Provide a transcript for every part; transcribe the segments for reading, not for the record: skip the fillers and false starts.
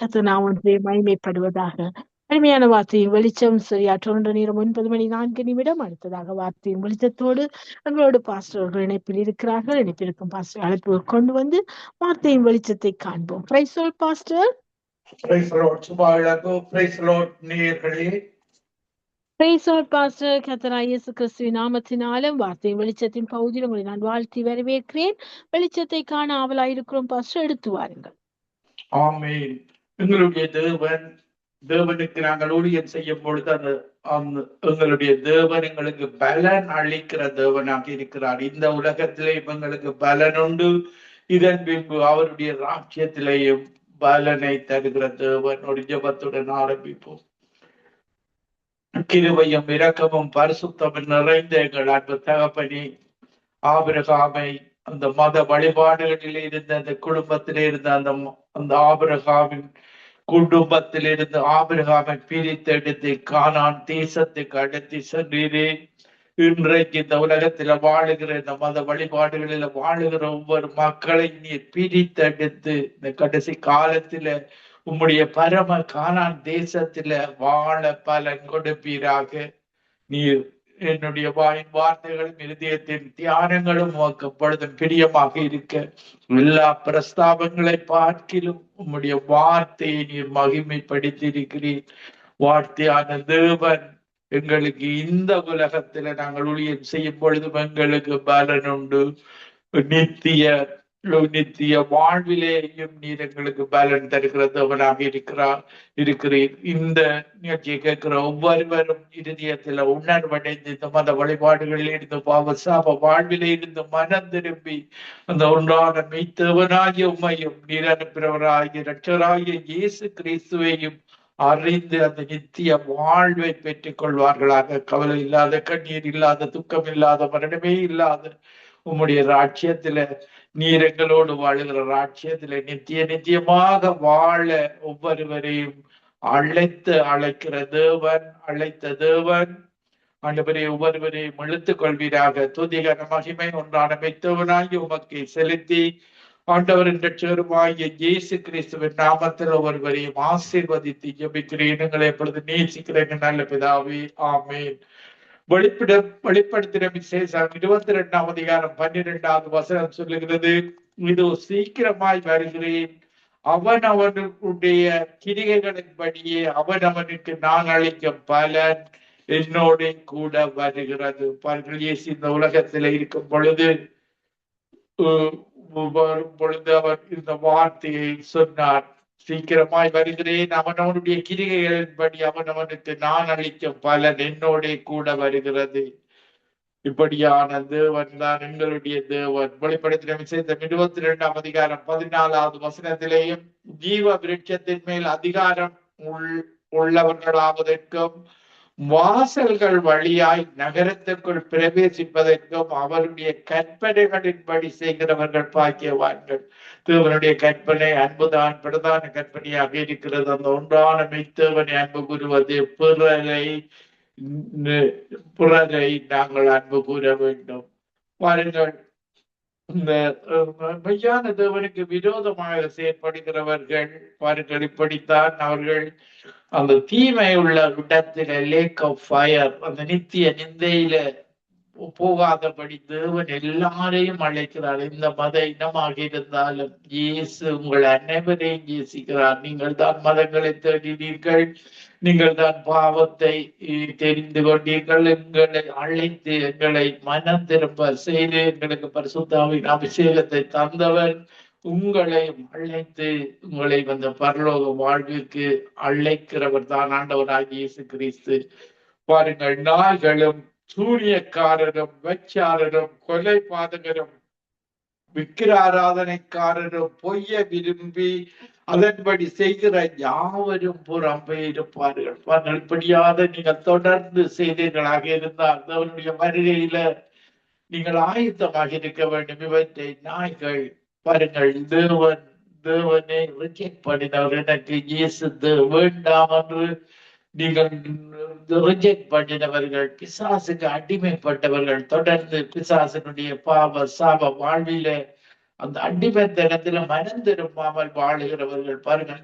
கர்த்தர் நாமத்திலே மகிமைப்படுவதாக. அருமையான வார்த்தையின் வெளிச்சம் சரியாற்ற நேரம் 9:04 அடுத்ததாக வார்த்தையின் வெளிச்சத்தோடு எங்களோடு பாஸ்டர்கள் இணைப்பில் இருக்கிறார்கள். இணைப்பிருக்கும் பாஸ்டர் அழைப்பு கொண்டு வந்து வார்த்தையின் வெளிச்சத்தை காண்போம். Praise the Lord pastor. Praise the Lord சுபாயிலகு. பிரைஸ் தி லார்ட் நேயர்களே. Praise the Lord pastor. கர்த்தராகிய இயேசு கிறிஸ்துவின் நாமத்தினாலும் வார்த்தையின் வெளிச்சத்தின் பகுதியில் உங்களை நான் வாழ்த்தி வரவேற்கிறேன். வெளிச்சத்தை காண ஆவலாயிருக்கிறோம் பாஸ்டர், எடுத்து வாருங்கள். ஆமென். எங்களுடைய தேவனுக்கு நாங்கள் ஊழியம் செய்யும் பொழுது அந்த எங்களுடைய தேவன் எங்களுக்கு பலன் அளிக்கிற தேவனாக இருக்கிறார். இந்த உலகத்திலே எங்களுக்கு பலன் உண்டு. இதன் பின்பு அவருடைய ராஜ்யத்திலேயும் பலனை தருகிற தேவன். ஒரு ஜெபத்துடன் ஆரம்பிப்போம். கிருபையும் இரக்கமும் பரிசுத்தமும் நிறைந்த எங்கள் அன்பு தகப்பனே, ஆபிரகாமை அந்த மத வழிபாடுகளில் இருந்த அந்த குடும்பத்திலே இருந்த அந்த ஆபிரகாமின் குடும்பத்தில் இருந்து ஆபிரகாமை பிரித்தெடுத்து கானான் தேசத்துக்கு அழைத்து சென்றீரே. இன்றைக்கு இந்த உலகத்துல வாழுகிற இந்த மத வழிபாடுகளில வாழுகிற ஒவ்வொரு மக்களை நீர் பிரித்தெடுத்து இந்த கடைசி காலத்துல உம்முடைய பரம கானான் தேசத்துல வாழ பலன் கொடுப்பீராக. நீர் என்னுடைய வார்த்தைகளும் இருதயத்தின் தியானங்களும் உமக்கு எப்பொழுதும் பிரியமாக இருக்க எல்லா பிரஸ்தாபங்களை பார்க்கிலும் உம்முடைய வார்த்தையை நீர் மகிமைப்படுத்தி இருக்கிறீர். வார்த்தையான தேவன் எங்களுக்கு இந்த உலகத்துல நாங்கள் ஊழியம் செய்யும் பொழுதும் எங்களுக்கு பலன் உண்டு. நித்திய வாழ்விலேயும் நீர் எங்களுக்கு பலன் தருகிறவனாக இருக்கிறீர். இந்த நிகழ்ச்சியை கேட்கிற ஒவ்வொருவரும் இருதயத்துல உணர்வடைந்து இந்த மத வழிபாடுகளில் இருந்து பாவசாப வாழ்விலே இருந்து மனம் திரும்பி அந்த ஒன்றான மெய்த்தவனாகிய உம்மையும் நீர் அனுப்பினவராகிய இரட்சகராகிய இயேசு கிறிஸ்துவையும் அறிந்து அந்த நித்திய வாழ்வை பெற்றுக் கொள்வார்களாக. கவலை இல்லாத, கண்ணீர் இல்லாத, துக்கம் இல்லாத, மரணமே இல்லாத உம்முடைய ராஜ்யத்துல நீர் எங்களோடு வாழுகிற ராஜ்யத்துல நித்தியமாக வாழ ஒவ்வொருவரையும் அழைத்த தேவன் ஆண்டவரே, ஒவ்வொருவரையும் இழுத்துக் கொள்வீராக. துதிகர மகிமை ஒன்றான மெய்த்தவனாகி உமக்கு செலுத்தி ஆண்டவரின் இரட்சகருமாகிய இயேசு கிறிஸ்துவின் நாமத்தில் ஒவ்வொருவரையும் ஆசீர்வதித்து ஜெபிக்கிறேன். எங்களை எப்பொழுது நேசிக்கிறேன் நல்ல பிதாவே, ஆமேன். வெளிப்படுத்தின விசேஷம் 22ஆம் அதிகாரம் 12வது வசனம் சொல்லுகிறது, இது சீக்கிரமாய் வருகிறேன், அவனுடைய கிரிகைகளின்படியே அவனுக்கு நான் அளிக்கும் பலன் என்னோட கூட வருகிறது. இயேசு இந்த உலகத்துல இருக்கும் பொழுது அவர் இந்த வார்த்தையை சொன்னார், சீக்கிரமாய் வருகிறேன், அவனுடைய கிரிகைகளின்படி அவனுக்கு நான் அளிக்கும் பலன் என்னோட கூட வருகிறது. இப்படியான தேவன் தான் எங்களுடைய தேவன். வெளிப்படுத்தின விசேஷம் 22ஆம் அதிகாரம் 14வது வசனத்திலேயும் ஜீவ விருட்சத்தின் மேல் அதிகாரம் உள்ளவர்களாவதற்கும் வாசல்கள் வழியாய் நகரத்திற்குள் பிரவேசிப்பதற்கும் அவருடைய கற்பனைகளின்படி செய்கிறவர்கள் பாக்கியவான்கள். தேவனுடைய கற்பனை அன்புதான் பிரதான கற்பனையாக இருக்கிறது. அந்த ஒன்றான மெய்த்தேவனை அன்பு கூறுவது, பிறரை நாங்கள் அன்பு கூற வேண்டும். பாருங்கள், இந்த மெய்யான தேவனுக்கு விரோதமாக செயற்படுகிறவர்கள் பாருங்கள், இப்படித்தான் அவர்கள் அந்த தீமை உள்ள இடத்துல லேக் ஆஃப் ஃபயர், அந்த நித்திய நிந்தையில போகாதபடி தேவன் எல்லாரையும் அழைக்கிறார். இந்த மத இனமாக இருந்தாலும் இயேசு உங்கள் அனைவரையும் நேசிக்கிறார். நீங்கள் தான் மதங்களை தேடினீர்கள், நீங்கள் தான் பாவத்தை தெரிந்து கொண்டீர்கள், எங்களை அழைத்து எங்களை மனம் திரும்ப செய்து எங்களுக்கு பரிசுத்தாவின் அபிஷேகத்தை தந்தவர் உங்களை அழைத்து உங்களை வந்த பரலோக வாழ்வுக்கு அழைக்கிறவர் தான் ஆண்டவராகிய இயேசு கிறிஸ்து. பாருங்கள், நாய்களும் சூரியக்காரரும் வெச்சாரரும் கொலை பாதகரும் விக்கிராராதனைக்காரரும் பொய்ய விரும்பி அதன்படி செய்கிற யாவரும் புறம்பே இருப்பார்கள். இப்படியாக நீங்கள் தொடர்ந்து செய்தீர்களாக இருந்தால் அவருடைய வருகையில நீங்கள் ஆயத்தமாக இருக்க வேண்டும். இவற்றை நாய்கள் பாருங்கள், தேவனை ரிஜெக்ட் பண்ணினவர், எனக்கு இயேசு வேண்டாம் என்று நீங்கள் ரிஜெக்ட் பண்ணினவர்கள், பிசாசுக்கு அடிமைப்பட்டவர்கள், தொடர்ந்து பிசாசனுடைய பாவ சாப வாழ்வில அந்த அடிமைத்தனத்துல மனம் திரும்பாமல் வாழுகிறவர்கள் பாருங்கள்.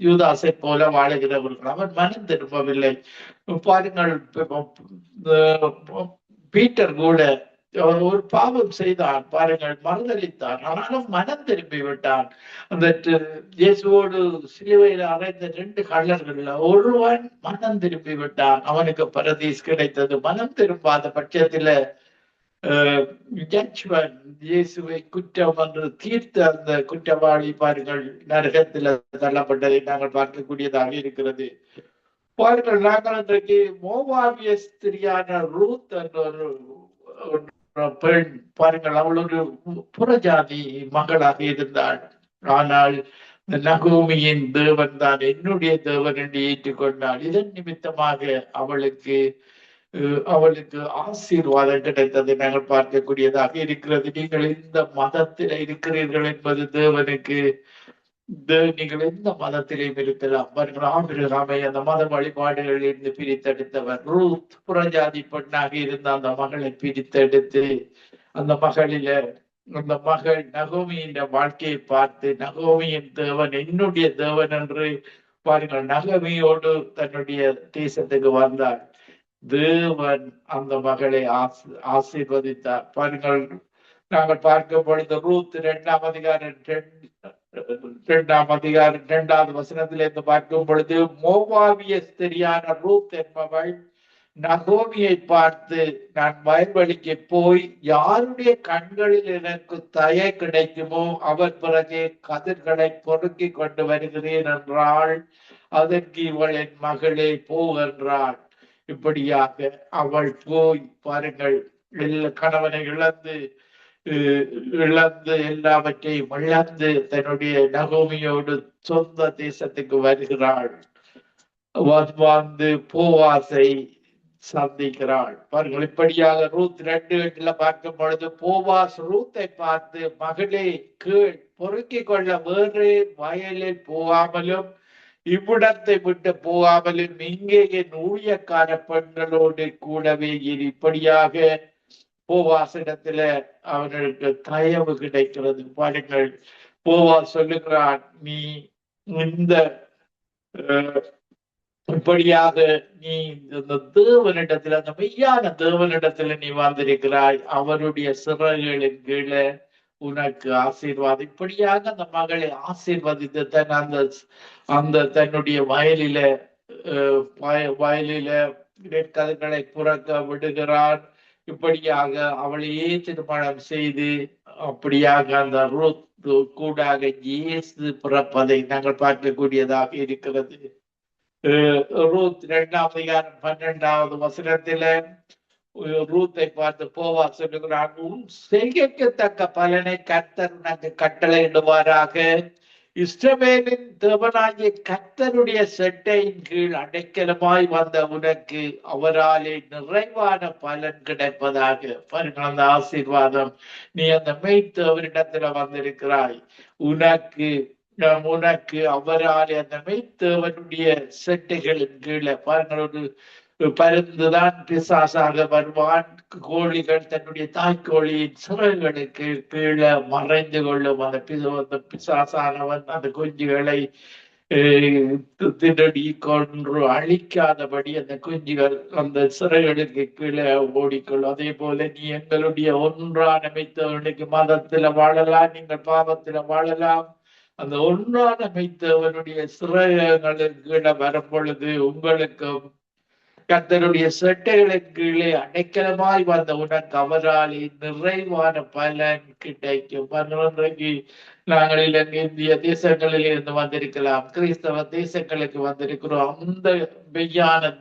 யூதாஸை போல வாழுகிறவர்கள், அவன் மனம் திரும்பவில்லை. பாருங்கள், பீட்டர் கூட ஒரு பாவம் செய்தான் பாருங்கள், மறுதளித்தான், ஆனாலும் மனம் திரும்பி விட்டான். அந்த இயேசுவோடு சிலுவையில் அறைந்த 2 கள்ளர்கள்ல ஒருவன் மனம் திரும்பி விட்டான், அவனுக்கு பரதீஸ் கிடைத்தது. மனம் திரும்பாத பட்சத்துல ஜட்ஜ்மென்ட், இயேசுவை குற்றம் என்று தீர்த்த அந்த குற்றவாளி பாருங்கள் நரகத்தில் தள்ளப்பட்டதை நாங்கள் பார்க்கக்கூடியதாக இருக்கிறது. பாருங்கள், நாங்கள் இன்றைக்கு மோவாபிய ஸ்திரியான ரூத் என்ற ஒரு பெண் பாருங்கள், அவள் ஒரு புறஜாதி மகளாக இருந்தாள். ஆனால் இந்த நகோமியின் தேவன் தான் என்னுடைய தேவன் என்று ஏற்றுக்கொண்டாள். இதன் நிமித்தமாக அவளுக்கு ஆசீர்வாதம் கிடைத்ததை நாங்கள் பார்க்கக்கூடியதாக இருக்கிறது. நீங்கள் எந்த மதத்தில் இருக்கிறீர்கள் என்பது தேவனுக்கு, நீங்கள் எந்த மதத்திலையும் இருக்கலாம். ஆபிரகாமை அந்த மத வழிபாடுகளில் இருந்து பிரித்தெடுத்தவர். ரூத் புறஜாதி பெண்ணாக இருந்த அந்த மகளை பிரித்தெடுத்து அந்த மகள் நகோமியின் வாழ்க்கையை பார்த்து, நகோமியின் தேவன் என்னுடைய தேவன் என்று பாருங்கள், நகோமியோடு தன்னுடைய தேசத்துக்கு வந்தார். தேவன் அந்த மகளை ஆசீர்வதித்தார். பாருங்கள், நாங்கள் பார்க்கும் பொழுது ரூத் 2ஆம் அதிகாரம் 2வது வசனத்திலிருந்து பார்க்கும் பொழுது, மோவாபிய ஸ்திரியான ரூத் என்பவள் நகோமியை பார்த்து, நான் வயல்வெளிக்கு போய் யாருடைய கண்களில் எனக்கு தயை கிடைக்குமோ அவர் பிறகு கதிர்களை பொறுக்கி கொண்டு வருகிறேன் என்றாள். அதற்கு இவள், என் மகளே போ என்றாள். இப்படியாக அவள் போய் பாருங்கள், கணவனை இழந்து எல்லாவற்றையும் இழந்து தன்னுடைய நகோமியோடு சொந்த தேசத்துக்கு வருகிறாள். வந்து போவாசை சந்திக்கிறாள். பாருங்கள், இப்படியாக ரூத் 2:8 பார்க்கும் பொழுது, போவாஸ் ரூத்தை பார்த்து, மகளே கீழ், பொறுக்கிக் கொள்ள வேறு வயலில் போகாமலும் இவ்விடத்தை விட்டு போகாமலும் இங்கே என் ஊழியக்கார பெண்களோடு கூடவே இரு. இப்படியாக போவாசிடத்துல அவனுக்கு தயவு கிடைக்கிறது. பாருங்கள், போவாஸ் சொல்லுகிறான், நீ இந்த இப்படியாக நீ இந்த தேவனிடத்துல, அந்த மெய்யான தேவனிடத்துல நீ வந்திருக்கிறாய், அவருடைய சிறகுகளின் கீழே உனக்கு ஆசீர்வாதம். இப்படியாக அந்த மகளை ஆசீர்வதித்து தன்னுடைய வயலில நெற்கதிர்களை புறக்க விடுகிறான். இப்படியாக அவளையே திருமணம் செய்து அப்படியாக அந்த ரூத் கூடாக இயேசு பிறப்பதை நாங்கள் பார்க்கக்கூடியதாக இருக்கிறது. ரூத் 2ஆம் அதிகாரம் 12வது வசனத்தில ரூத்தை பார்த்து போவா சொல்லுகிறான், உன் செய்யத்தக்க பலனை கர்த்தர் உனக்கு கட்டளையிடுவாராக. இஸ்ரவேலின் தேவனாகிய கர்த்தருடைய செட்டையின் கீழ் அடைக்கலமாய் வந்த உனக்கு அவராலே நிறைவான பலன் கிடைப்பதாக. பாருங்கள், அந்த ஆசீர்வாதம். நீ அந்த மெய்த்தேவனிடத்துல வந்திருக்கிறாய், உனக்கு அவராலே அந்த மெய்த்தேவனுடைய செட்டைகளின் கீழே பாருங்கள், ஒரு பருந்துதான் பிசாசாக வருவான். கோழிகள் தன்னுடைய தாய்க்கோழியின் சிறகுகளுக்கு கீழே மறைந்து கொள்ளும். அந்த பிசாசானவன் அந்த குஞ்சுகளை திரடி கொன்று அழிக்காதபடி அந்த குஞ்சுகள் அந்த சிறைகளுக்கு கீழே ஓடிக்கொள்ளும். அதே போல நீ எங்களுடைய ஒன்றான மெய்த்தவனுக்கு மதத்துல வாழலாம், நீங்கள் பாவத்துல வாழலாம். அந்த ஒன்றான மெய்த்தவனுடைய சிறைகளுக்கு கீழே வரும் பொழுது உங்களுக்கும் கர்த்தருடைய செட்டைகளின் கீழே அடைக்கலமாய் வந்த உனக்கு அவராலே நிறைவான பலன் கிடைக்கும். இன்றைக்கு நாங்கள் இந்திய தேசங்களில் இருந்து வந்திருக்கலாம், கிறிஸ்தவ தேசங்களுக்கு வந்திருக்கிறோம். அந்த மெய்யான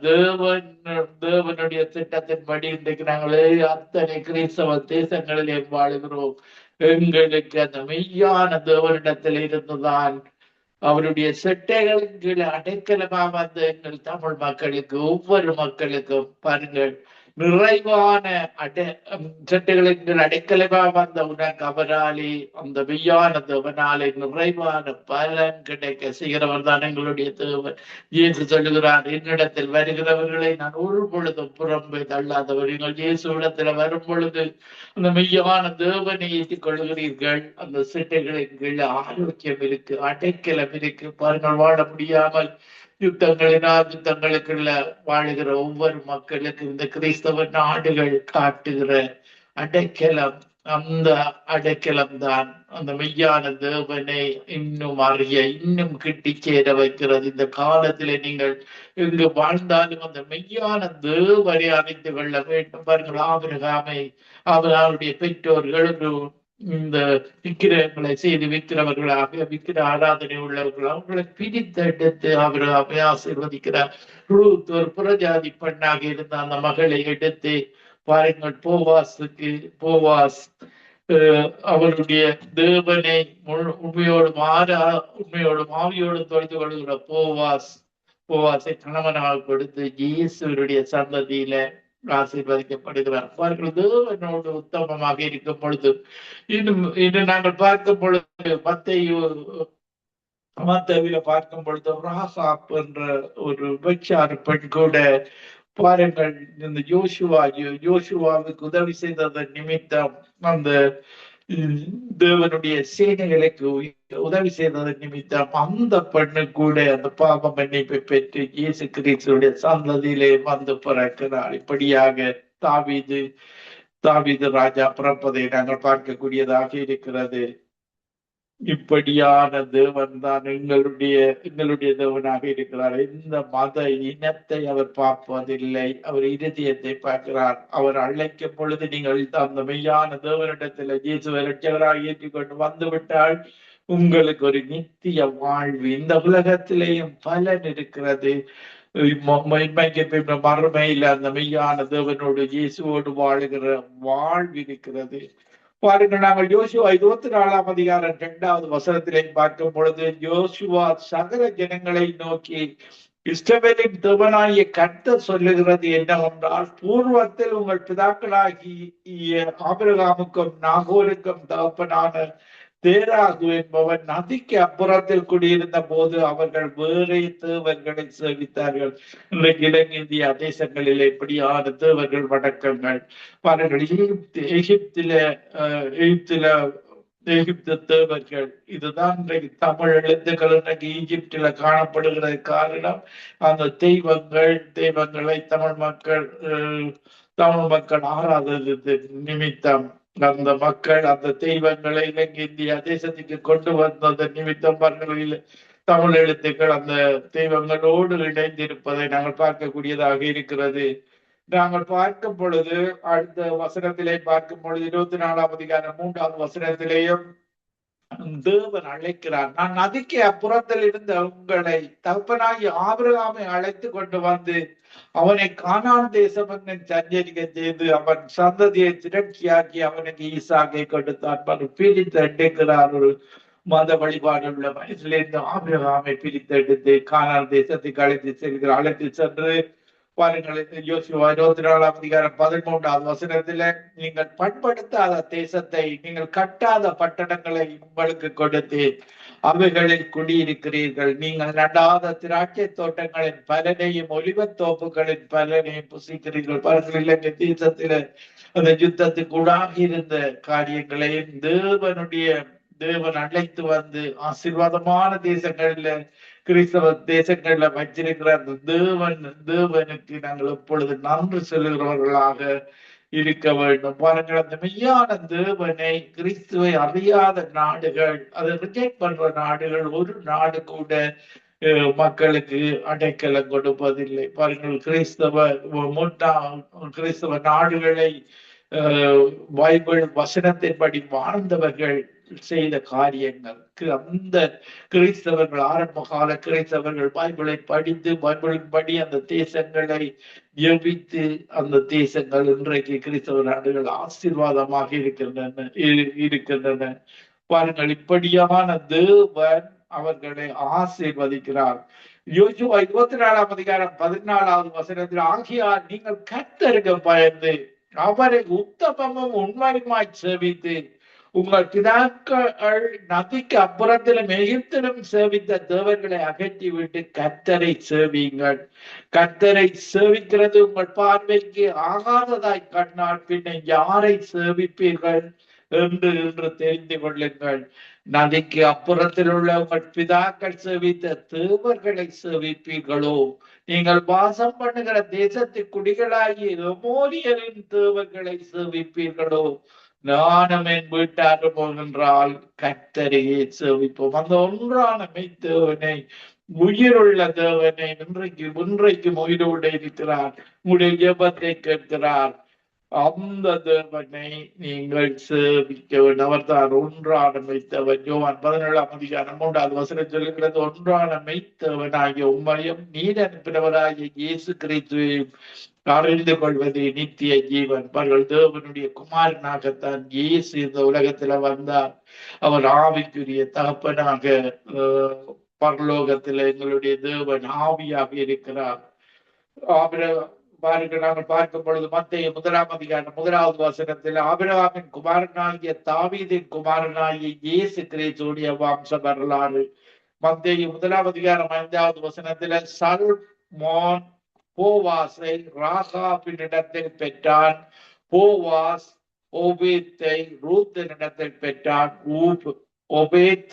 தேவனுடைய திட்டத்தின்படி இன்றைக்கு நாங்கள் அத்தனை கிறிஸ்தவ தேசங்களிலே வாழுகிறோம். எங்களுக்கு அந்த மெய்யான தேவனிடத்தில் இருந்துதான் அவருடைய செட்டைகளின் கீழே அடைக்கலமா வந்த எங்கள் தமிழ் மக்களுக்கு, ஒவ்வொரு மக்களுக்கும் பாருங்கள், நிறைவான சட்டைகளுக்கு அடைக்கலமா வந்த உனக்கு அவராலே அந்த மெய்யான தேவனாலே நிறைவான பலன் கிடைக்க செய்கிறவர் தான் எங்களுடைய தேவன். இயேசு சொல்லுகிறார், என்னிடத்தில் வருகிறவர்களை நான் ஒரு பொழுதும் புறம்பே தள்ளாதவர். நீங்கள் இயேசுவிடத்தில் வரும் பொழுது அந்த மெய்யான தேவனை ஏற்றிக் கொள்கிறீர்கள். அந்த சிட்டைகளின் கீழே ஆரோக்கியம் இருக்கு, அடைக்கலம் இருக்கு. பாருங்கள், வாழ முடியாமல் யுத்தங்களுக்குள்ள வாழுகிற ஒவ்வொரு மக்களுக்கு இந்த கிறிஸ்தவ நாடுகள் காட்டுகிற அடைக்கலம், அந்த அடைக்கலம் தான் அந்த மெய்யான தேவனை இன்னும் அறிய, இன்னும் கிட்டி சேர வைக்கிறது. இந்த காலத்திலே நீங்கள் எங்கு வாழ்ந்தாலும் அந்த மெய்யான தேவனை அறிந்து கொள்ள வேண்டும். பாருங்கள், ஆபிரகாமை அவருடைய பெற்றோர்கள் இந்த விக்கிரகங்களை செய்து விற்கிறவர்களாக, விக்கிர ஆராதனை உள்ளவர்கள், அவர்களை பிரித்தெடுத்து அவரை ஆசீர்வதிக்கிறார். ரூத் ஒரு புறஜாதி பெண்ணாக இருந்த அந்த மகளை எடுத்து பாருங்கள், போவாஸ் அவருடைய தேவனை உண்மையோடும் ஆவியோடும் தொழுது கொள்கிற போவாசை கணவனாக கொடுத்து இயேசுடைய சந்ததியில ஆசீர்வதிக்கப்படுகிறார். அவர்கள் தேவனோடு உத்தமமாக இருக்கும் பொழுது இன்னும் நாங்கள் பார்க்கும் பொழுது மத்தேயுவில பார்க்கும் பொழுது ராகாப் என்ற ஒரு விபச்சார பெண் கூட பாருங்கள், இந்த யோசுவாவுக்கு உதவி செய்ததன் நிமித்தம், அந்த தேவனுடைய சேனைகளுக்கு உதவி செய்ததன் நிமித்தம் அந்த பெண்ணு கூட அந்த பாவ மன்னிப்பை பெற்று இயேசு கிறிஸ்துடைய சந்ததியிலே வந்து பிறக்கிறார். இப்படியாக தாவீது ராஜா பிறப்பதை நாங்கள் பார்க்கக்கூடியதாக இருக்கிறது. இப்படியான தேவன் தான் எங்களுடைய தேவனாக இருக்கிறார். இந்த மத இனத்தை அவர் பார்ப்பதில்லை, அவர் இருதயத்தை பார்க்கிறார். அவர் அழைக்கும் பொழுது நீங்கள் அந்த மெய்யான தேவனிடத்தில் இயேசுவை இரட்சகராக ஏற்றுக்கொண்டு வந்துவிட்டால் உங்களுக்கு ஒரு நித்திய வாழ்வு, இந்த உலகத்திலேயும் பலன் இருக்கிறது. மறுமையில் அந்த மெய்யான தேவனோடு இயேசுவோடு வாழுகிற வாழ்வு இருக்கிறது. பாருங்கள், நாங்கள் யோசுவா 24ஆம் அதிகாரம் 2வது வசனத்திலே பார்க்கும் பொழுது, யோசுவா சகல ஜனங்களை நோக்கி இஸ்ரவேலின் தேவனாகிய கர்த்தர் சொல்லுகிறது என்னவென்றால், பூர்வத்தில் உங்கள் பிதாக்களாகிய ஆபிரகாமுக்கும் நாகோருக்கும் தகப்பனான தேராகு என்பவன் நதிக்கு அப்புறத்தில் குடியிருந்த போது அவர்கள் வேறே தேவர்களை சேவித்தார்கள். இன்றைக்கு இலங்கை தேசங்களில் இப்படியான தேவர்கள் வணக்கங்கள் பாருங்கள். எகிப்து தேவர்கள், இதுதான் இன்றைக்கு தமிழ் எழுத்துக்கள் இன்றைக்கு ஈஜிப்தில காணப்படுகிறது. காரணம், அந்த தெய்வங்களை தமிழ் மக்கள் ஆராதது நிமித்தம் அந்த மக்கள் அந்த தெய்வங்களை இலங்கை இந்தியா தேசத்துக்கு கொண்டு வந்தது நிமித்தம் பல்களில் தமிழ் எழுத்துக்கள் அந்த தெய்வங்களோடு இணைந்திருப்பதை நாங்கள் பார்க்கக்கூடியதாக இருக்கிறது. நாங்கள் பார்க்கும் பொழுது அடுத்த வசனத்திலே பார்க்கும் பொழுது 24ஆம் அதிகாரம் 3வது வசனத்திலேயும் தேவன் அழைக்கிறார். நான் நதிக்கு அப்புறத்தில் இருந்த உங்களை தகப்பனாகி ஆபிரகாமை அழைத்து கொண்டு வந்து அவனை கானான் தேசம் சஞ்சரிக்க செய்து அவன் சந்ததியை திரட்சியாக்கி அவனுக்கு ஈசாக்கை கொடுத்தான். பிரித்தெடுக்கிறார். ஒரு மத வழிபாடு உள்ள வயசுலேருந்து ஆபிரகாமை பிரித்தெடுத்து கானான் தேசத்துக்கு அழைத்து சென்று பாருங்கள், யோசுவா 24ஆம் அதிகாரம் 13வது வசனத்துல, நீங்கள் பண்படுத்தாத தேசத்தை, நீங்கள் கட்டாத பட்டணங்களை உங்களுக்கு கொடுத்து அவைகளில் குடியிருக்கிறீர்கள். நீங்கள் நடாத திராட்சை தோட்டங்களின் பலனையும் ஒலிவத் தோப்புகளின் பலனையும் புசிக்கிறீர்கள். பாருங்கள், இலங்கை தேசத்தில அந்த யுத்தத்துக்கு உடாக இருந்த காரியங்களையும் தேவன் அழைத்து வந்து ஆசீர்வாதமான தேசங்கள்ல, கிறிஸ்தவ தேசங்கள்ல வச்சிருக்கிற அந்த தேவனுக்கு நாங்கள் எப்பொழுது நன்றி செலுகிறவர்களாக இருக்க வேண்டும். பாருங்கள், அந்த மெய்யான தேவனை கிறிஸ்துவை அறியாத நாடுகள், அதை ரிஜெக்ட் பண்ற நாடுகள், ஒரு நாடு கூட மக்களுக்கு அடைக்கலம் கொடுப்பதில்லை. பாருங்கள், கிறிஸ்தவ நாடுகளை பைபிள் வசனத்தின்படி வாழ்ந்தவர்கள் செய்த காரியங்களுக்கு அந்த கிறிஸ்தவர்கள், ஆரம்ப கால கிறிஸ்தவர்கள் பைபிளை படித்து பைபிளின்படி அந்த தேசங்களை ஜெபித்து அந்த தேசங்கள் இன்றைக்கு கிறிஸ்தவ நாடுகள் ஆசீர்வாதமாக இருக்கின்றன. பாருங்கள், இப்படியான தேவன் அவர்களை ஆசீர்வதிக்கிறார். யோசுவா 24 அதிகாரம் 14 வசனத்தில், ஆகியால் நீங்கள் கர்த்தருக்கு பயந்து அவரை உத்தமமும் உண்மையுமாய் சேவித்து உங்கள் பிதாக்கள் நதிக்கு அப்புறத்திலும் எகிப்திலும் சேவித்த தேவர்களை அகற்றிவிட்டு கர்த்தரை சேவியுங்கள். கர்த்தரை சேவிக்கிறது உங்கள் பார்வைக்கு ஆகாததாய் கண்ணால் பின்ன யாரை சேவிப்பீர்கள் என்று தெரிந்து கொள்ளுங்கள். நதிக்கு அப்புறத்தில் உள்ள உங்கள் பிதாக்கள் சேவித்த தேவர்களை சேவிப்பீர்களோ, நீங்கள் வாசம் பண்ணுகிற தேசத்து குடிகளாகிய எமோரியரின் தேவர்களை சேவிப்பீர்களோ, நானும் என் வீட்டார் போகின்றால் கர்த்தரையே சேவிப்போம். அந்த ஒன்றான மெய்த்தேவனை, உயிருள்ள தேவனை இன்றைக்கும் உயிரோடு இருக்கிறார். உங்களுடைய ஜெபத்தை கேட்கிறார். அந்த தேவனை நீங்கள் சேவிக்க வேண்டும். அவர் தான் ஒன்றான மெய்த்தவன். யோவான் 17 சொல்லுகிறது, ஒன்றான மெய்த்தவனாகிய உம்மையும் நீர் அனுப்பினவராகிய இயேசு கிறிஸ்துவையும் அறிந்து கொள்வது நித்திய ஜீவன். அவர்கள் தேவனுடைய குமாரனாகத்தான் இயேசு இந்த உலகத்துல வந்தார். அவர் ஆவிக்குரிய தகப்பனாக பரலோகத்துல எங்களுடைய தேவன் ஆவியாக இருக்கிறார். நாங்கள் பார்க்கும் பொழுது மத்தேயு 1 வசனத்தில் ஆபிரகாமின் குமாரனாகிய தாவீதின் குமாரனாகிய இயேசு கிறிஸ்துவுடைய வம்ச வரலாறு. மத்தேயு 1 வசனத்தில் சல்மோன் போவாசை ராகாபினிடத்தில் பெற்றான். போவாஸ் ஓபேத்தை ரூத்தினிடத்தில் பெற்றான். ஓபேத்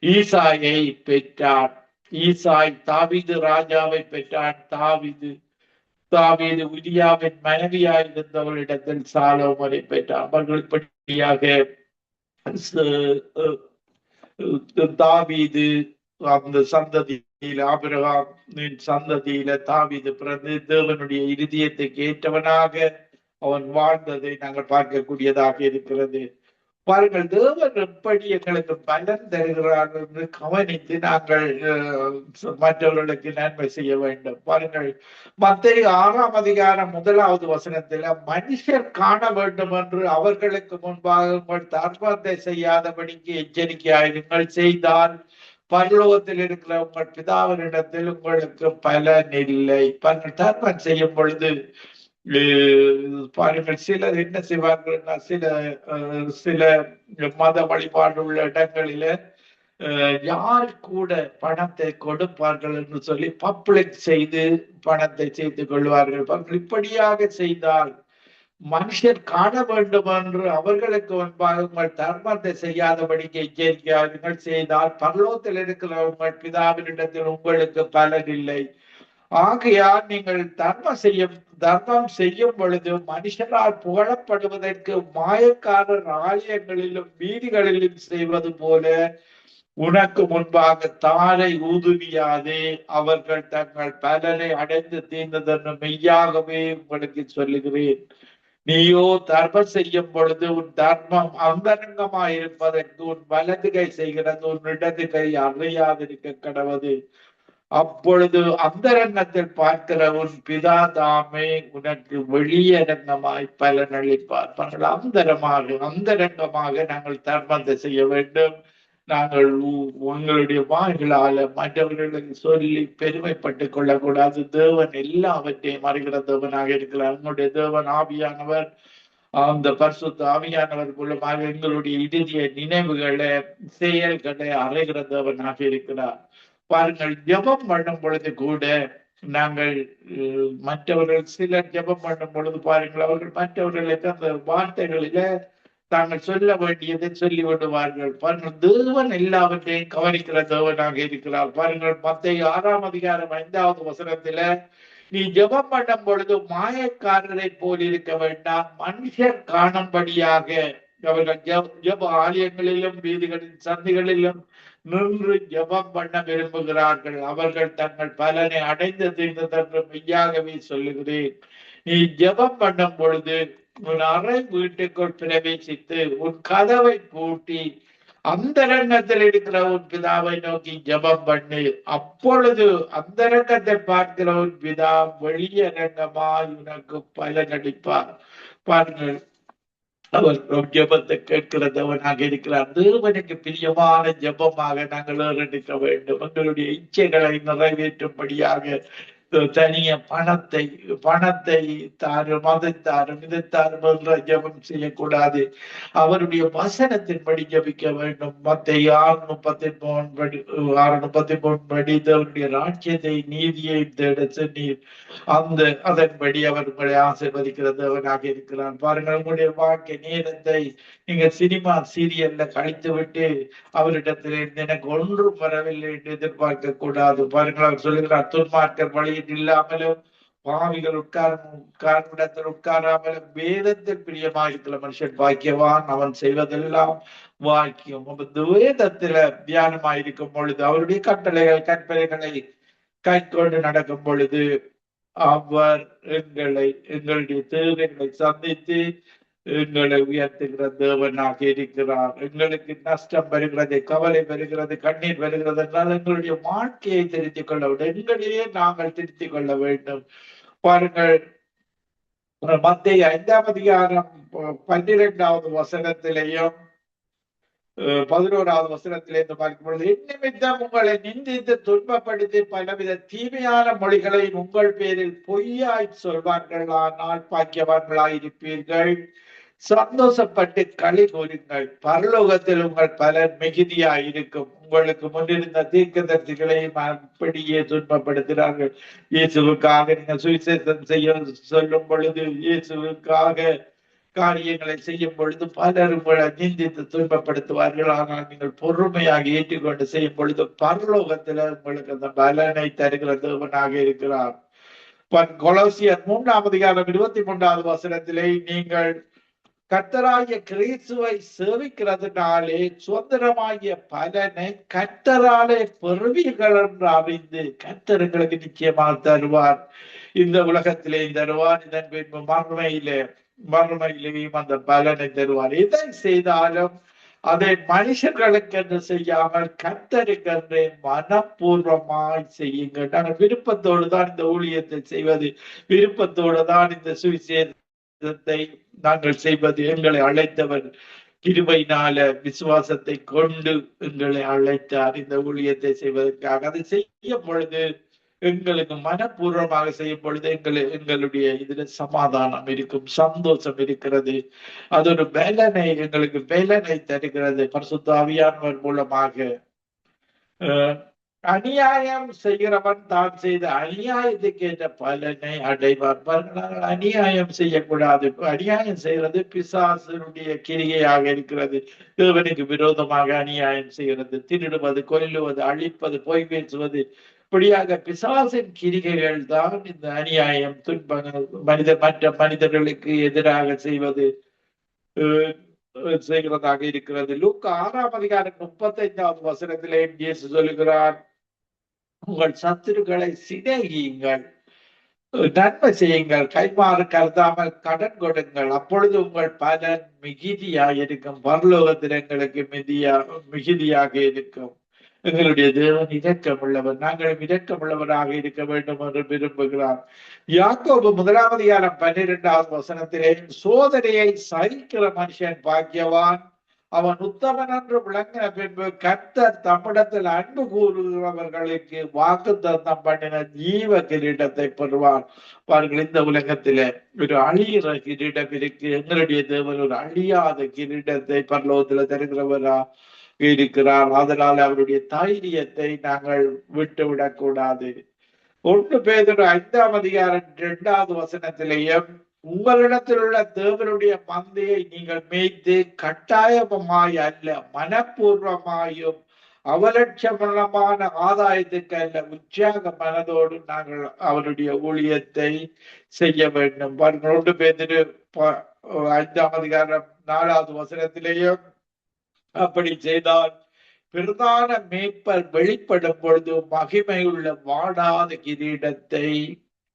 ஈசாயை பெற்றான். ஈசாய் தாவீது ராஜாவை பெற்றான். தாவீது உரியாவின் மனைவியாயிருந்தவளிடத்தில் சாலோமோனை பெற்றான். அவர்கள் இப்படியாக தாவீது அந்த சந்ததியில, ஆபிரகாமின் சந்ததியில தாவீது பிறந்து தேவனுடைய இருதயத்துக்கு ஏற்றவனாக அவன் வாழ்ந்ததை நாங்கள் பார்க்கக்கூடியதாக இருக்கிறது. பாருங்கள், தேவன் எப்படி எங்களுக்கு பலன் தருகிறார்கள் என்று கவனித்து நாங்கள் மற்றவர்களுக்கு நன்மை செய்ய வேண்டும். பாருங்கள், மத்தேயு 6 வசனத்தில் மனுஷர் காண வேண்டும் என்று அவர்களுக்கு முன்பாக உங்கள் தர்மத்தை செய்யாதபடிக்கு எச்சரிக்கையாயிருங்கள். செய்தால் பரலோகத்தில் இருக்கிற உங்கள் பிதாவினிடத்தில் உங்களுக்கு பலன் இல்லை. தர்மம் செய்யும் பொழுது பாருங்கள், சிலர் என்ன செய்வார்கள், சில மத வழிபாடு உள்ள இடங்களில யார் கூட பணத்தை கொடுப்பார்கள் என்று சொல்லி பப்ளிக் செய்து பணத்தை செய்து கொள்வார்கள். இப்படியாக செய்தால் மனுஷர் காண வேண்டும் என்று அவர்களுக்கு முன்பாக உங்கள் தர்மத்தை செய்யாதபடிக்கு எச்சரிக்கையார்கள். செய்தால் பரலோகத்தில் இருக்கிற உங்கள் பிதாவினிடத்தில் உங்களுக்கு பலன் இல்லை. ஆகையால் நீங்கள் தர்மம் செய்யும் பொழுது மனுஷரால் புகழப்படுவதற்கு மாயக்காரர் ஆலயங்களிலும் வீதிகளிலும் செய்வது போல உனக்கு முன்பாக தாரை ஊதுவியாதே. அவர்கள் தங்கள் பலனை அடைந்து தீர்ந்ததென்று மெய்யாகவே உங்களுக்கு சொல்லுகிறேன். நீயோ தர்மம் செய்யும் பொழுது உன் தர்மம் அந்தரங்கமாயிருப்பதற்கு உன் வலது கை செய்கிறது, உன் இடது கை அறியாதிருக்க கடவது. அப்பொழுது அந்தரங்கத்தில் பார்க்கிற உன் பிதா தாமே உனக்கு வெளியரங்கமாய் பலனளிப்பார். அந்தரங்கமாக நாங்கள் தர்மத்தை செய்ய வேண்டும். நாங்கள் உங்களுடைய வாய்களால மற்றவர்களுக்கு சொல்லி பெருமைப்பட்டுக் கொள்ளக்கூடாது. தேவன் எல்லாவற்றையும் அறிகிற தேவனாக இருக்கிறார். உங்களுடைய தேவன் ஆவியானவர், அந்த பரிசுத்த ஆவியானவர் மூலமாக எங்களுடைய இறுதிய நினைவுகளை செயல்களை அறிகிற தேவனாக இருக்கிறார். பாருங்கள், ஜெபம் பண்ணும் பொழுது கூட நாங்கள் மற்றவர்கள் சிலர் ஜெபம் பண்ணும் பொழுது பாருங்கள், அவர்கள் மற்றவர்களுக்கு அந்த வார்த்தைகளில தாங்கள் சொல்ல வேண்டியதை சொல்லி விடுவார்கள். பாருங்கள், தேவன் எல்லாவற்றையும் கவனிக்கிற தேவனாக இருக்கிறார். பாருங்கள், மத்தேயு 6 வசனத்துல நீ ஜெபம் பண்ணும் பொழுது மாயக்காரரை போல் இருக்க வேண்டாம், மனுஷர் காணும்படியாக அவர்கள் ஜெப ஆலயங்களிலும் வீதிகளின் சந்தைகளிலும் நின்று ஜெபம் பண்ண விரும்புகிறார்கள். அவர்கள் தங்கள் பலனை அடைந்து தீர்ந்ததென்று மெய்யாகவே சொல்லுகிறேன். நீ ஜெபம் பண்ணும் பொழுது உன் அறை வீட்டுக்குள் பிரவேசித்து உன் கதவை பூட்டி அந்தரங்கத்தில் இருக்கிற உன் பிதாவை நோக்கி ஜெபம் பண்ணு. அப்பொழுது அந்தரங்கத்தை பார்க்கிற உன் பிதா வெளியரங்கமாய் உனக்கு பலனளிப்பார். பாருங்கள், அவர் ஜெபத்தை கேட்கிற தேவனாக இருக்கிறார். தேவனுக்கு பிரியமான ஜெபமாக நாங்கள் எடுக்க வேண்டும். எங்களுடைய இச்சைகளை நிறைவேற்றும்படியாக தனிய பணத்தை தாரும், அதை தாரும், இதை தாரும் என்ற ஜெபம் செய்யக்கூடாது. அவருடைய வசனத்தின்படி ஜபிக்க வேண்டும். மத்தேயு 6:33 படி தேவனுடைய ராஜ்யத்தை நீதியை தேட சென்றீர், அதன்படி அவர் உங்களை ஆசீர்வதிக்கிற தேவனாக இருக்கிறார். பாருங்கள், உங்களுடைய வாழ்க்கை நேரத்தை நீங்க சினிமா சீரியல்ல கழித்து விட்டு அவரிடத்திலிருந்து எனக்கு ஒன்றும் வரவில்லை என்று எதிர்பார்க்க கூடாது. பாருங்கள், அவர் சொல்லுகிறார், துன்மார்க்கர் வழியில் இல்லாமலும் பாவிகள் உட்காரும் இடத்தில் உட்காராமலும் வேதத்தில் பிரியமாயிருக்கிற மனுஷன் பாக்கியவான், அவன் செய்வதெல்லாம் வாக்கியம். வேதத்துல தியானமாயிருக்கும் பொழுது, அவருடைய கட்டளைகள் கற்பனைகளை கை கொண்டு நடக்கும் பொழுது, அவர் எங்களுடைய தேவைகளை சந்தித்து எங்களை உயர்த்துகிற தேவனாக இருக்கிறார். எங்களுக்கு நஷ்டம் வருகிறது, கவலை வருகிறது, கண்ணீர் வருகிறது என்றால் எங்களுடைய வாழ்க்கையை திருத்திக் கொள்ள வேண்டும். எங்களையே நாங்கள் திருத்திக் கொள்ள வேண்டும். பாருங்கள், மத்தேயு 5:12 வசனத்திலேயும் 11வது வசனத்திலிருந்து பார்க்கும் பொழுது, நிமித்தம் உங்களை நிந்தித்து துன்பப்படுத்தி பலவித தீமையான மொழிகளை உங்கள் பேரில் பொய்யாய் சொல்வார்கள், ஆனால் பாக்கியவான்களாயிருப்பீர்கள். சந்தோஷப்பட்டு களி கூறுங்கள், பரலோகத்தில் உங்கள் பலர் மிகுதியாயிருக்கும். உங்களுக்கு முன்னிருந்த தீர்க்கதரிசிகளையும் அப்படியே துன்பப்படுத்துகிறார்கள். இயேசுவுக்காக நீங்கள் சுவிசேஷம் செய்ய சொல்லும் பொழுது, இயேசுவுக்காக காரியங்களை செய்யும் பொழுது பலர் உங்களை நிந்தித்து துன்பப்படுத்துவார்கள். ஆனால் நீங்கள் பொறுமையாக ஏற்றுக்கொண்டு செய்யும் பொழுது பரலோகத்துல உங்களுக்கு அந்த பலனை தருகிற தேவனாக இருக்கிறார். கொலோசியர் 3:23 வசனத்திலே, நீங்கள் கர்த்தராகிய கிறிஸ்துவை சேவிக்கிறதுனாலே சுதந்திரமாகிய பலனை கர்த்தராலே பெறுவீர்கள் என்று அறிந்து, கர்த்தர் எங்களுக்கு நிச்சயமாக தருவார். இந்த உலகத்திலே தருவார், இதன் பின்பு மறுமையிலேயும் அந்த பலனை தருவார். எதை செய்தாலும் அதை மனுஷர்களுக்கு என்று செய்யாமல் கர்த்தருக்கென்று மனப்பூர்வமாய் செய்யுங்கள். நாங்கள் விருப்பத்தோடு தான் இந்த ஊழியத்தை செய்வது, விருப்பத்தோடு தான் இந்த சுவிசேஷத்தை நாங்கள் செய்வது. எங்களை அழைத்தவர் கிருபையினால விசுவாசத்தை கொண்டு எங்களை அழைத்தார் இந்த ஊழியத்தை செய்வதற்காக. அதை செய்யும் பொழுது, எங்களுக்கு மனப்பூர்வமாக செய்யும் பொழுது எங்களுடைய இதுல சமாதானம் இருக்கும், சந்தோஷம் இருக்கிறது. அது ஒரு எங்களுக்கு பலனை தருகிறது பரிசுத்த ஆவியானவர் மூலமாக. அநியாயம் செய்கிறவன் தான் செய்த அநியாயத்துக்கு ஏற்ற பலனை அடைவார். நாங்கள் அநியாயம் செய்யக்கூடாது. அநியாயம் செய்கிறது பிசாசனுடைய கிரிகையாக இருக்கிறது. தேவனுக்கு விரோதமாக அநியாயம் செய்கிறது, திருடுவது, கொல்லுவது, அழிப்பது, பொய் பேசுவது, இப்படியாக பிசாசின் கிரிகைகள் தான் இந்த அநியாயம், துன்பங்கள், மற்ற மனிதர்களுக்கு எதிராக செய்கிறதாக இருக்கிறது. லூக்கா 6:35 வசனத்திலே இயேசு சொல்லுகிறார், உங்கள் சத்துருக்களை சிநேகியுங்கள், நன்மை செய்யுங்கள், கைமாறு கருதாமல் கடன் கொடுங்கள், அப்பொழுது உங்கள் பலன் மிகுதியாயிருக்கும், பரலோகத்தில் எங்களுக்கு மிகுதியாக இருக்கும். எங்களுடைய தேவன் இரக்கமுள்ளவர், நாங்களும் இரக்கமுள்ளவராக இருக்க வேண்டும் என்று விரும்புகிறார். யாக்கோபு 1:12 வசனத்திலே, சோதனையை சகிக்கிற மனுஷன் பாக்கியவான், அவன் உத்தமன் என்று விளங்கின பின்பு கர்த்தர் தம்மிடத்தில் அன்பு கூறுகிறவர்களுக்கு வாக்குத்தத்தம் பண்ணின ஜீவ கிரீடத்தை பெறுவார். பாருங்கள், இந்த உலகத்திலே ஒரு அழிகிற கிரீடம் இருக்கு. எங்களுடைய தேவன் ஒரு அழியாத கிரீடத்தை பரலோகத்துல தருகிறவரா இருக்கிறார். அதனால் அவருடைய தைரியத்தை நாங்கள் விட்டுவிடக் கூடாது. 1 பேதுரு 5:2 வசனத்திலேயும், உங்களிடத்தில் உள்ள தேவனுடைய மந்தையை நீங்கள் மேய்த்து கட்டாயமாய் அல்ல, மனப்பூர்வமாயும் அவலட்சணமான ஆதாயத்துக்கு அல்ல, உற்சாக மனதோடு நாங்கள் அவருடைய ஊழியத்தை செய்ய வேண்டும். 1 பேதுரு 5:4 வசனத்திலேயும், அப்படி செய்தால் பிரதான மேய்ப்பர் வெளிப்படும் பொழுது மகிமையுள்ள வாடாத கிரீடத்தை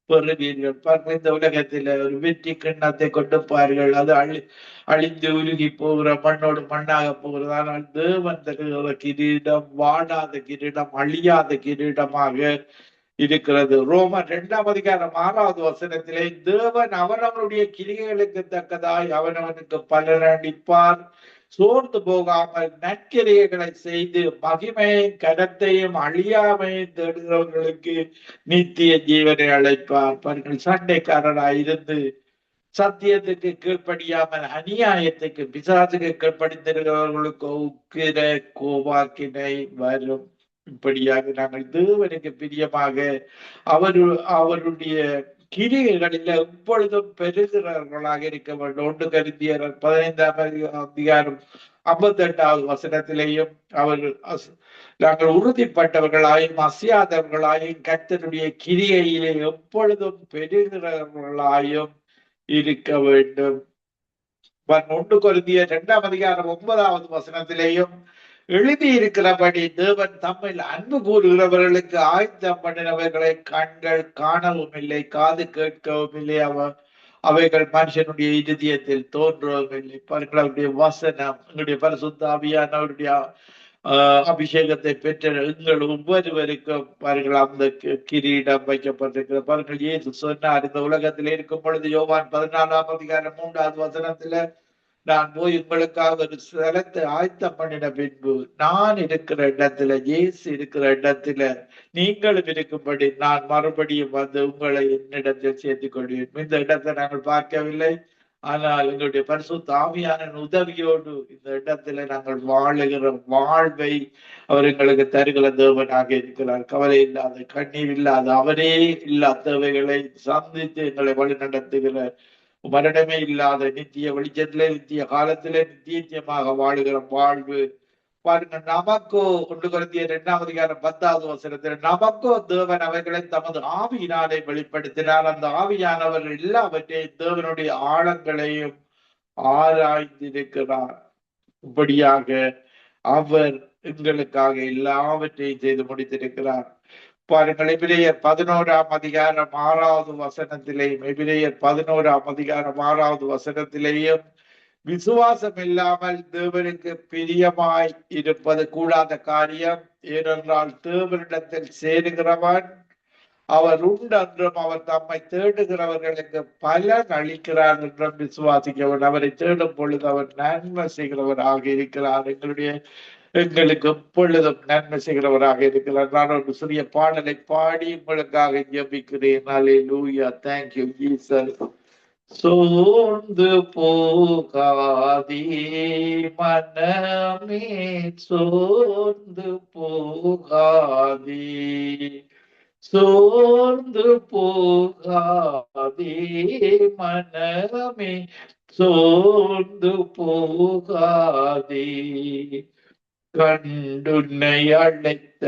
பெறுவீர்கள். இந்த உலகத்துல ஒரு வெற்றி கிண்ணத்தை கொடுப்பார்கள், அது அழிந்து உருகி போகிற, மண்ணோடு மண்ணாக போகிறது. ஆனால் தேவன் தருகிற கிரீடம் வாடாத கிரீடம், அழியாத கிரீடமாக இருக்கிறது. ரோமர் 2:6 தேவன் அவனவனுடைய கிரியைகளுக்கு தக்கதாய் அவனவனுக்கு பலனளிப்பார். சோர்ந்து போகாமல் நற்கிரியைகளை செய்து மகிமையும் கனத்தையும் அழியாமையும் தேடுகிறவர்களுக்கு நித்திய ஜீவனை அழைப்பார். பாருங்கள், சண்டைக்காரராய் இருந்து சத்தியத்துக்கு கீழ்ப்படியாமல் அநியாயத்துக்கு பிசாசுக்கு கீழ்ப்படிந்திருக்கிறவர்களுக்கு உக்கிர கோபாக்கினை வரும். இப்படியாக நாங்கள் தேவனுக்கு பிரியமாக அவருடைய கிரியைகளில் எப்பொழுதும் பெறுகிறவர்களாக இருக்க வேண்டும். 1 கொரிந்தியர் 15:58 அவர் நாங்கள் உறுதிப்பட்டவர்களாயும் அசையாதவர்களாயும் கர்த்தருடைய கிரியையிலே எப்பொழுதும் பெறுகிறவர்களாயும் இருக்க வேண்டும். 1 கொரிந்தியர் 2:9 எழுதியிருக்கிறபடி தேவன் தம்மில் அன்பு கூறுகிறவர்களுக்கு ஆயத்தம் பண்ணினவர்களை கண்கள் காணவும் இல்லை, காது கேட்கவும் இல்லை, அவைகள் மனுஷனுடைய இருதயத்தில் தோன்றவும் இல்லை. அவருடைய வசனம், எங்களுடைய பரிசுத்த ஆவியானவருடைய அபிஷேகத்தை பெற்ற எங்கள் ஒவ்வொருவருக்கும் பாருங்கள் அந்த கிரீடம் வைக்கப்பட்டிருக்கிற பாருங்கள். இயேசு சொன்னார், இந்த உலகத்தில் இருக்கும் பொழுது யோவான் 14:3 நான் போய் உங்களுக்காக ஒரு ஸ்தலத்தை ஆயத்தம் பண்ணின பின்பு நான் இருக்கிற இடத்துல, இயேசு இருக்கிற இடத்துல நீங்களும் இருக்கும்படி நான் மறுபடியும் வந்து உங்களை என்னிடத்தில் சேர்த்துக் கொள்வேன். இந்த இடத்தை நாங்கள் பார்க்கவில்லை, ஆனால் எங்களுடைய பரிசுத்த ஆவியான உதவியோடு இந்த இடத்துல நாங்கள் வாழுகிற வாழ்வை அவர் எங்களுக்கு தருகிற தேவனாக இருக்கிறார். கவலை இல்லாத, கண்ணீர் இல்லாத, அவரே இல்லாதவைகளை சந்தித்து எங்களை வழி நடத்துகிற, மரணமே இல்லாத நித்திய வெளிச்சத்திலே, நித்திய காலத்திலே நித்தியமாக வாழுகிற வாழ்வு. பாருங்க, நமக்கோ 1 கொரிந்தியர் 2:10 நமக்கோ தேவன் அவைகளை தமது ஆவியினாலே வெளிப்படுத்தினார். அந்த ஆவியானவர் எல்லாவற்றையும் தேவனுடைய ஆழங்களையும் ஆராய்ந்திருக்கிறார். இப்படியாக அவர் எங்களுக்காக எல்லாவற்றையும் செய்து முடித்திருக்கிறார். பாருங்கள், எபிரேயர் 11:6 எபிரேயர் 11:6 விசுவாசம் இல்லாமல் தேவனுக்கு பிரியமாய் இருப்பது கூடாத காரியம். ஏனென்றால் தேவனிடத்தில் சேருகிறவன் அவர் உண்டென்றும் அவர் தம்மை தேடுகிறவர்களுக்கு பலன் அளிக்கிறார் என்றும் விசுவாசிக்கிறவன். அவரை தேடும் பொழுது அவர் நன்மை செய்கிறவராக இருக்கிறார். எங்களுக்கு எப்பொழுதும் நன்மை செய்கிறவராக இருக்கிறார். நான் ஒரு சிறிய பாடலை பாடி உங்களுக்காக ஜெபிக்கிறேன். அல்லேலூயா. Thank you Jesus. சோர்ந்து போகாதே மனமே, சோர்ந்து போகாதே, சோர்ந்து போகாதே மனமே, சோர்ந்து போகாதே. கண்டுன்னை அழைத்த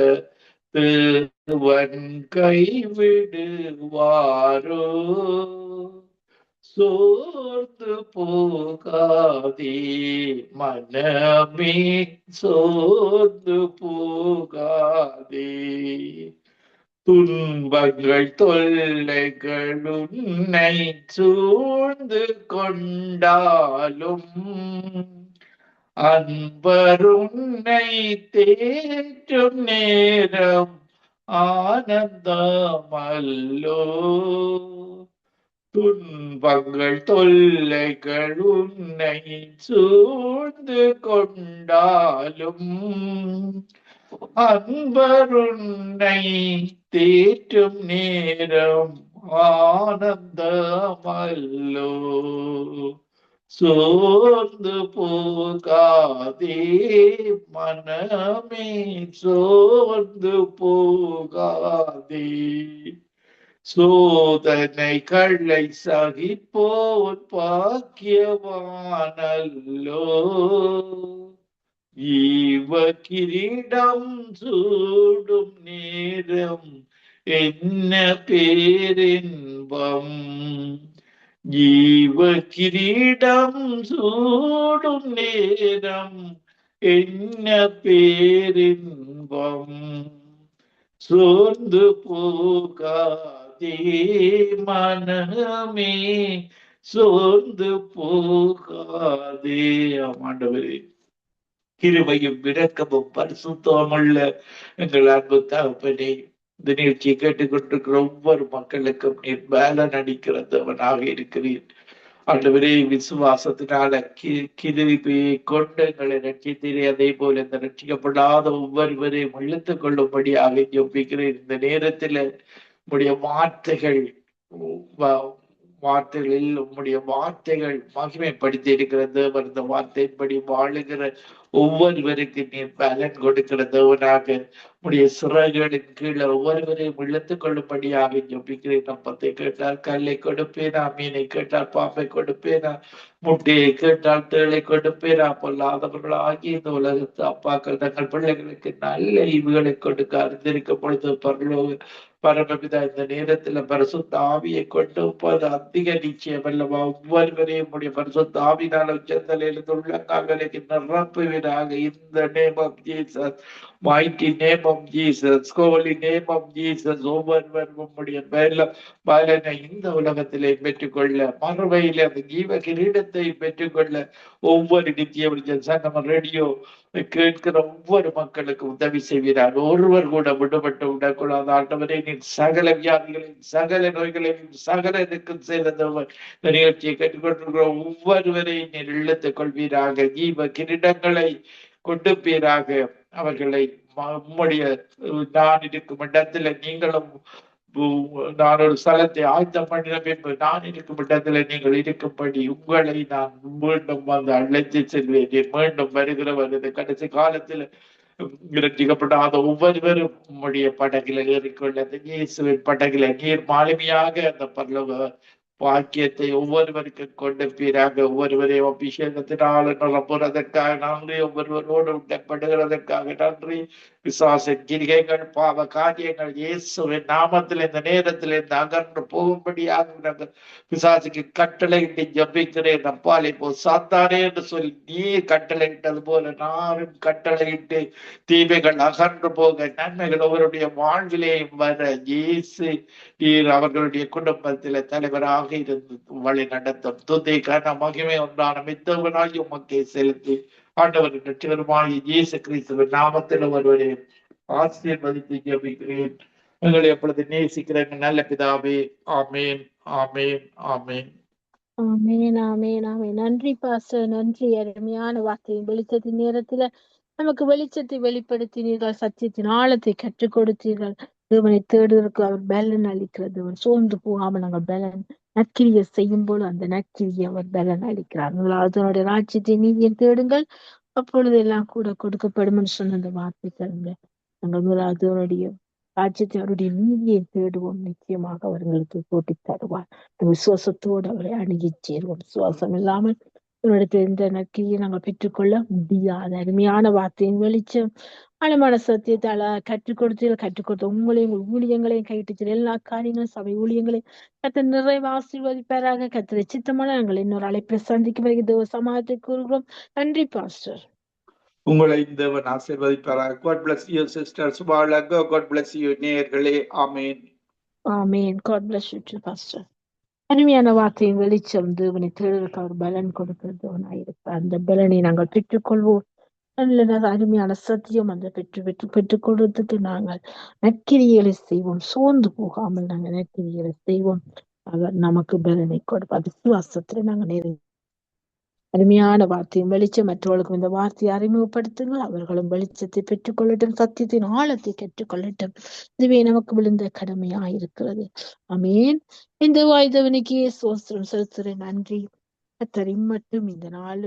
தேவன் கைவிடுவாரோ, சோர்ந்து போகாதே மனமே, சோர்ந்து போகாதே. துன்பங்கள் தொல்லைகள் உன்னை சூழ்ந்து கொண்டாலும் அன்பர் உன்னை தேற்றும் நேரம் ஆனந்தமல்லோ. துன்பங்கள் தொல்லைகள் உன்னை சூழ்ந்து கொண்டாலும் அன்பர் உன்னை தேற்றும் நேரம் ஆனந்தமல்லோ. சோர்ந்து போகாதே மனமே, சோர்ந்து போகாதே. சோதனைகளை சகிப்போர் பாக்கியவானல்லோ. ஈவ கிரீடம் சூடும் நேரம் என்ன பேரின்பம். ஜீவ கிரீடம் சூடும் நேரம் என்ன பேரின்பம். சோர்ந்து போகாதே மனமே, சோர்ந்து போகாதே. ஆண்டவரே, கிருபையும் இரக்கமும் பரிசுத்தமுள்ள எங்கள் அன்பு தகப்பனே, இந்த நிகழ்ச்சியை கேட்டுக்கொண்டிருக்கிற ஒவ்வொரு மக்களுக்கும் நீர் பேலன் அடிக்கிற தேவனாக இருக்கிறீர். ஆண்டவரே, விசுவாசத்தினால கிருபையை கொண்டு எங்களை ரட்சித்தீரே, அதே போல இந்த ரட்சிக்கப்படாத ஒவ்வொருவரையும் இழுத்துக் கொள்ளும்படியாக ஜெபிக்கிறேன். இந்த நேரத்தில் உம்முடைய வார்த்தைகள் வார்த்தைகளில் உம்முடைய வார்த்தைகள் மகிமைப்படுத்தி இருக்கிற தேவன், இந்த வார்த்தையின்படி வாழுகிற ஒவ்வொருவருக்கு நீர் பலன் கொடுக்கிற தேவனாக உடைய சிறகுகளின் கீழே ஒவ்வொருவரையும் இழுத்துக் கொள்ளும்படியாக ஜெபிக்கிறேன். அப்பத்தை கேட்டால் கல்லை கொடுப்பேனா, மீனை கேட்டால் பாம்பை கொடுப்பேனா, முட்டையை கேட்டால் தேளை கொடுப்பேனா, பொல்லாதவர்களாகி இந்த உலகத்து அப்பாக்கள் தங்கள் பிள்ளைகளுக்கு நல்ல ஈவுகளை கொடுக்க அறிந்திருக்கும் பொழுது பரமபிதா இந்த நேரத்துல பரிசுத்த ஆவியை கொண்டு அதிக நிச்சயம் அல்லவா ஒவ்வொருவரையும் உடைய பரிசுத்த ஆவினால உச்சந்தலையிலிருந்து உள்ளங்கால்களுக்கு நிரப்புவீராக. இந்த name of Jesus, mighty name of Jesus, holy name of Jesus, ஒவ்வொருவரும் உம்முடைய பலனை இந்த உலகத்திலே பெற்றுக்கொள்ள, மறுவையிலே அந்த ஜீவ கிரீடத்தை பெற்றுக்கொள்ள ஒவ்வொரு நித்திய சங்கம ரேடியோ கேட்கிற ஒவ்வொரு மக்களுக்கு உதவி செய்கிறார். ஒருவர் கூட விடுபட்டு விடக்கூடாது. ஆண்டவரே, நீர் சகல வியாதிகளையும் சகல நோய்களையும் சகலனுக்கும் செய்தவர் இந்த நிகழ்ச்சியை கேட்டுக்கொண்டிருக்கிற ஒவ்வொருவரையும் நீர் இழுத்துக் கொள்வீராக. ஜீவ கிரீடங்களை கொடுப்பீராக. அவர்களை உம்முடைய நான் இருக்கும் இடத்துல நீங்களும் நான் ஒரு ஸ்தலத்தை ஆயத்தம் பண்ணின பின்பு நான் இருக்கும் இடத்துல நீங்கள் இருக்கும்படி உங்களை நான் மீண்டும் வந்து அழைத்து செல்வேன். மீண்டும் வருகிறவர் இந்த கடைசி காலத்தில் ரட்சிக்கப்படாத ஒவ்வொருவரும் உம்முடைய படகில ஏறிக்கொள்ள அந்த இயேசுவின் படகில நீர் மாலுமியாக அந்த பரலோக பாக்கியத்தை ஒவ்வொருவருக்கும் கொடுப்பீராக. ஒவ்வொருவரையும் அபிஷேகத்தினால் நிரப்புறதற்காக நன்றி. ஒவ்வொருவரோடு உண்டப்படுகிறதற்காக நன்றி. விசுவாசின் கிரிகைகள் பாவ காரியங்கள் இயேசுவின் நாமத்தில் இந்த நேரத்தில் இந்த அகன்று போகும்படியாக பிசாசுக்கு கட்டளையிட்டு ஜபிக்கிறேன். அப்பால் இப்போ சாத்தானே என்று சொல்லி நீ கட்டளையிட்டது போல நானும் கட்டளையிட்டு தீமைகள் அகன்று போக நன்மைகள் அவருடைய வாழ்விலேயும் வர இயேசு நீர் அவர்களுடைய குடும்பத்தில தலைவராக இருந்து வழி நடத்தும். துதி கன மகிமை ஒன்றான மித்தவனாய் உமக்கே செலுத்தி ஆண்டவரின் ரட்சகருமாகிய இயேசு கிறிஸ்துவின் நாமத்தில் ஒருவரை ஆசீர்வதித்து ஜெபிக்கிறேன். எங்களை எப்பொழுது நேசிக்கிற நல்ல பிதாவே. ஆமேன், ஆமேன், ஆமேன். ஆமேன், ஆமேன், ஆமேன். நன்றி பாஸ்டர், நன்றி. அருமையான வார்த்தையின் வெளிச்சத்தின் நேரத்துல நமக்கு வெளிச்சத்தை வெளிப்படுத்தினீர்கள், சத்தியத்தின் ஆழத்தை கற்றுக் கொடுத்தீர்கள். தேவனை தேடுவதற்கு அவர் பலன் அளிக்கிறது. அவர் சோர்ந்து போகாமல் நாங்கள் பலன் நற்கிரியை செய்யும் போது அந்த நற்கிரியை அவர் பலன் அளிக்கிறார். அதனுடைய ராஜ்யத்தை நீதியை தேடுங்கள், அப்பொழுது எல்லாம் கூட கொடுக்கப்படும் சொன்ன அந்த வார்த்தை தருங்க. நாங்கள் முதலாவதுடைய ராஜ்யத்தை அவருடைய நீதியை தேடுவோம், நிச்சயமாக அவர்களுக்கு போட்டி தருவார். விசுவாசத்தோடு அவரை அணுகி சேருவோம். விசுவாசம் இல்லாமல் என்னிடத்தில் இந்த நற்கிரியை நாங்கள் பெற்றுக்கொள்ள முடியாது. அருமையான வார்த்தையின் வெளிச்சம் ஆழமான சத்தியத்தால கற்றுக் கொடுத்த உங்களையும் உங்கள் ஊழியங்களையும் கைட்டு எல்லா காரியங்களும் சபை ஊழியங்களையும் கத்த நிறைவு ஆசீர்வதிப்பாராக. கத்திர சித்தமான நாங்கள் இன்னொரு அழைப்பை சந்திக்கும் வரைக்கும் சமாதத்தை கூறுகிறோம். நன்றி பாஸ்டர். உங்களை தேவன் ஆசீர்வதிப்பாராக. God bless you sisters. வாழக. God bless you நேயர்களே. ஆமேன், ஆமேன். God bless you too pastor. அருமையான வார்த்தையின் வெளிச்சம் தேவனை தேடுவதற்கு அவர் பலன் கொடுக்கிறவனாயிருப்பார். அந்த பலனை நாங்கள் பெற்றுக்கொள்வோம். அருமையான சத்தியம் அந்த பெற்றுக்கொள்வதற்கு நாங்கள் நற்கிரிகளை செய்வோம். சோர்ந்து போகாமல் நாங்கள் நற்கிரிகளை செய்வோம். அவர் நமக்கு பலனை கொடுப்பார். விசுவாசத்துல நாங்கள் நிறைய அருமையான வார்த்தையும் வெளிச்சம் மற்றவர்களுக்கும் இந்த வார்த்தையை அறிமுகப்படுத்துங்கள். அவர்களும் வெளிச்சத்தை பெற்றுக்கொள்ளட்டும், சத்தியத்தின் ஆழத்தை கற்றுக்கொள்ளட்டும். இதுவே நமக்கு விழுந்த கடமையாயிருக்கிறது. ஆமேன். இந்த வாய்தவனுக்கே சோஸ்திரம் செலுத்துறேன். நன்றி. கர்த்தர் இம்மட்டும் இந்த நாள்